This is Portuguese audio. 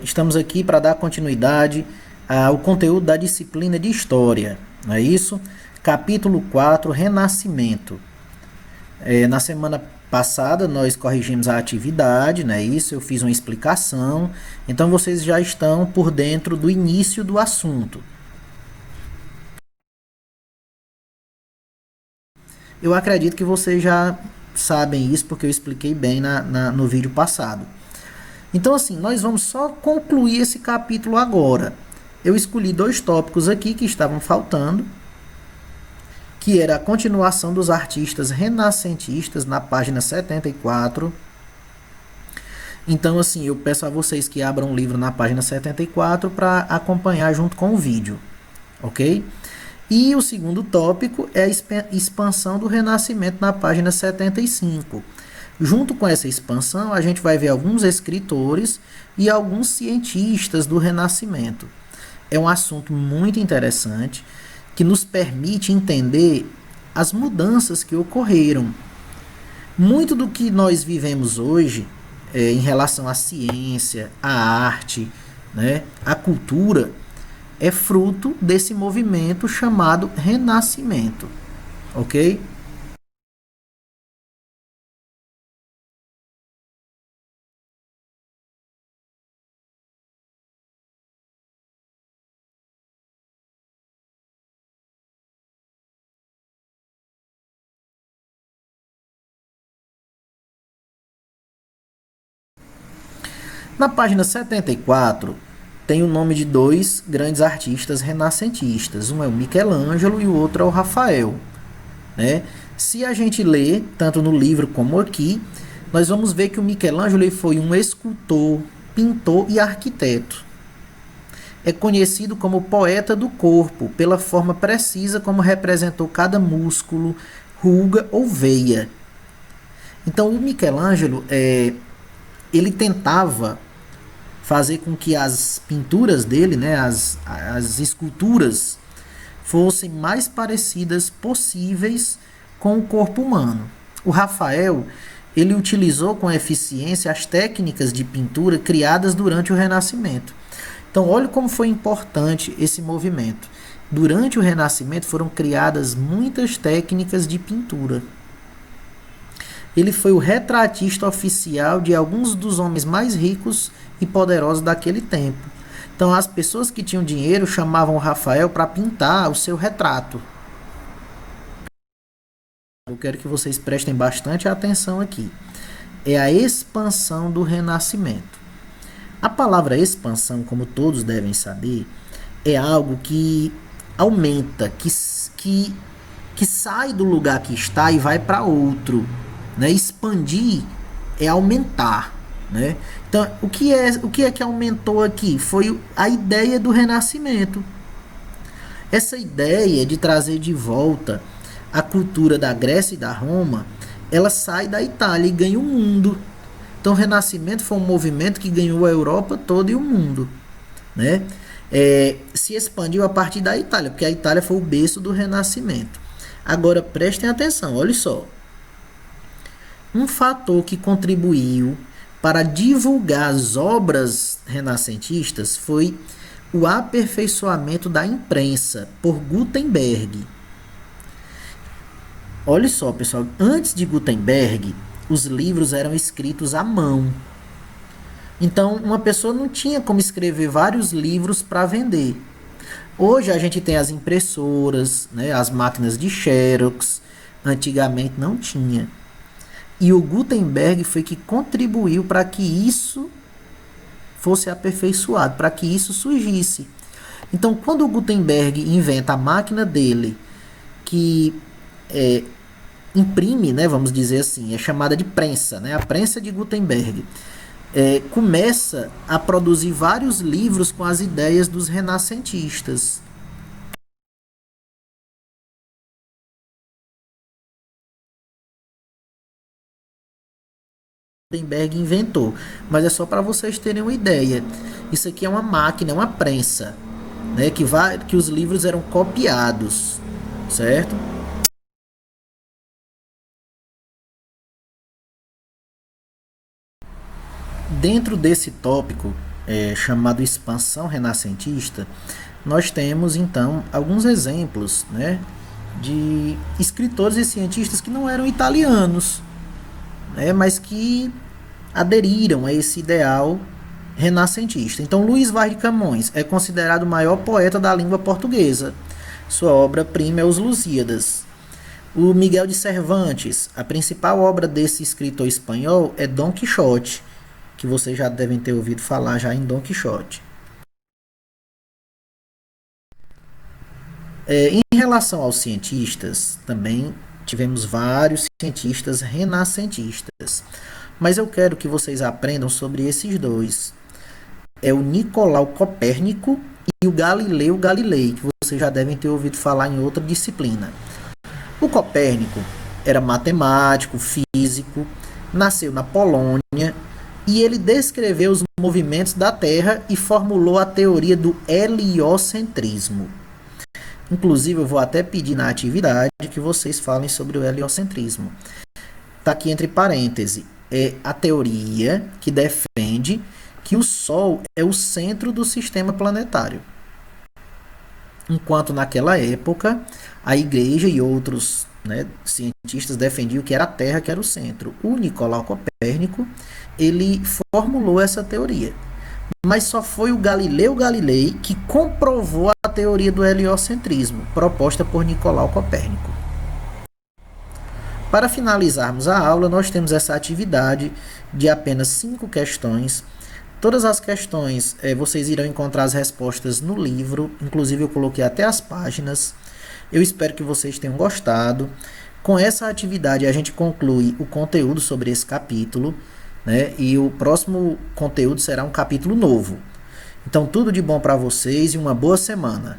Estamos aqui para dar continuidade ao conteúdo da disciplina de História, não é isso? Capítulo 4, Renascimento. Na semana passada nós corrigimos a atividade, não é isso? Eu fiz uma explicação, então vocês já estão por dentro do início do assunto. Eu acredito que vocês já sabem isso porque eu expliquei bem no vídeo passado. Então, assim, nós vamos só concluir esse capítulo agora. Eu escolhi dois tópicos aqui que estavam faltando, que era a continuação dos artistas renascentistas na página 74. Então, assim, eu peço a vocês que abram o livro na página 74 para acompanhar junto com o vídeo, ok? E o segundo tópico é a expansão do Renascimento na página 75. Junto com essa expansão, a gente vai ver alguns escritores e alguns cientistas do Renascimento. É um assunto muito interessante que nos permite entender as mudanças que ocorreram. Muito do que nós vivemos hoje, em relação à ciência, à arte, né, à cultura, é fruto desse movimento chamado Renascimento, ok? Na página 74, tem o nome de dois grandes artistas renascentistas. Um é o Michelangelo e o outro é o Rafael, né? Se a gente lê, tanto no livro como aqui, nós vamos ver que o Michelangelo foi um escultor, pintor e arquiteto. É conhecido como poeta do corpo, pela forma precisa como representou cada músculo, ruga ou veia. Então, o Michelangelo, ele tentava fazer com que as pinturas dele, né, as esculturas, fossem mais parecidas possíveis com o corpo humano. O Rafael, ele utilizou com eficiência as técnicas de pintura criadas durante o Renascimento. Então, olha como foi importante esse movimento. Durante o Renascimento foram criadas muitas técnicas de pintura. Ele foi o retratista oficial de alguns dos homens mais ricos e poderosos daquele tempo. Então, as pessoas que tinham dinheiro chamavam o Rafael para pintar o seu retrato. Eu quero que vocês prestem bastante atenção aqui. É a expansão do Renascimento. A palavra expansão, como todos devem saber, é algo que aumenta, que sai do lugar que está e vai para outro. Né? Expandir é aumentar. Né? Então, o que é que aumentou aqui? Foi a ideia do Renascimento. Essa ideia de trazer de volta a cultura da Grécia e da Roma, ela sai da Itália e ganha o mundo. Então, o Renascimento foi um movimento que ganhou a Europa toda e o mundo. Né? Se expandiu a partir da Itália, porque a Itália foi o berço do Renascimento. Agora, prestem atenção, olha só. Um fator que contribuiu para divulgar as obras renascentistas foi o aperfeiçoamento da imprensa por Gutenberg. Olha só, pessoal, antes de Gutenberg, os livros eram escritos à mão. Então, uma pessoa não tinha como escrever vários livros para vender. Hoje a gente tem as impressoras, né, as máquinas de Xerox. Antigamente não tinha. E o Gutenberg foi que contribuiu para que isso fosse aperfeiçoado, para que isso surgisse. Então, quando o Gutenberg inventa a máquina dele, que imprime, né, vamos dizer assim, é chamada de prensa, né, a prensa de Gutenberg, começa a produzir vários livros com as ideias dos renascentistas. Gutenberg inventou, mas é só para vocês terem uma ideia. Isso aqui é uma máquina, é uma prensa, né, que os livros eram copiados, certo? dentro desse tópico chamado expansão renascentista, nós temos então alguns exemplos, né, de escritores e cientistas que não eram italianos, né, mas que aderiram a esse ideal renascentista. Então, Luís Vaz de Camões é considerado o maior poeta da língua portuguesa. Sua obra-prima é Os Lusíadas. O Miguel de Cervantes, a principal obra desse escritor espanhol é Dom Quixote, que vocês já devem ter ouvido falar já em Dom Quixote. Em relação aos cientistas, também tivemos vários cientistas renascentistas, mas eu quero que vocês aprendam sobre esses dois. É o Nicolau Copérnico e o Galileu Galilei, que vocês já devem ter ouvido falar em outra disciplina. O Copérnico era matemático, físico, nasceu na Polônia e ele descreveu os movimentos da Terra e formulou a teoria do heliocentrismo. Inclusive, eu vou até pedir na atividade que vocês falem sobre o heliocentrismo. Está aqui entre parênteses. É a teoria que defende que o Sol é o centro do sistema planetário. Enquanto naquela época, a Igreja e outros, né, cientistas defendiam que era a Terra que era o centro. O Nicolau Copérnico, ele formulou essa teoria. Mas só foi o Galileu Galilei que comprovou a teoria do heliocentrismo, proposta por Nicolau Copérnico. Para finalizarmos a aula, nós temos essa atividade de apenas 5 questões. Todas as questões vocês irão encontrar as respostas no livro, inclusive eu coloquei até as páginas. Eu espero que vocês tenham gostado. Com essa atividade a gente conclui o conteúdo sobre esse capítulo, né? E o próximo conteúdo será um capítulo novo. Então tudo de bom para vocês e uma boa semana.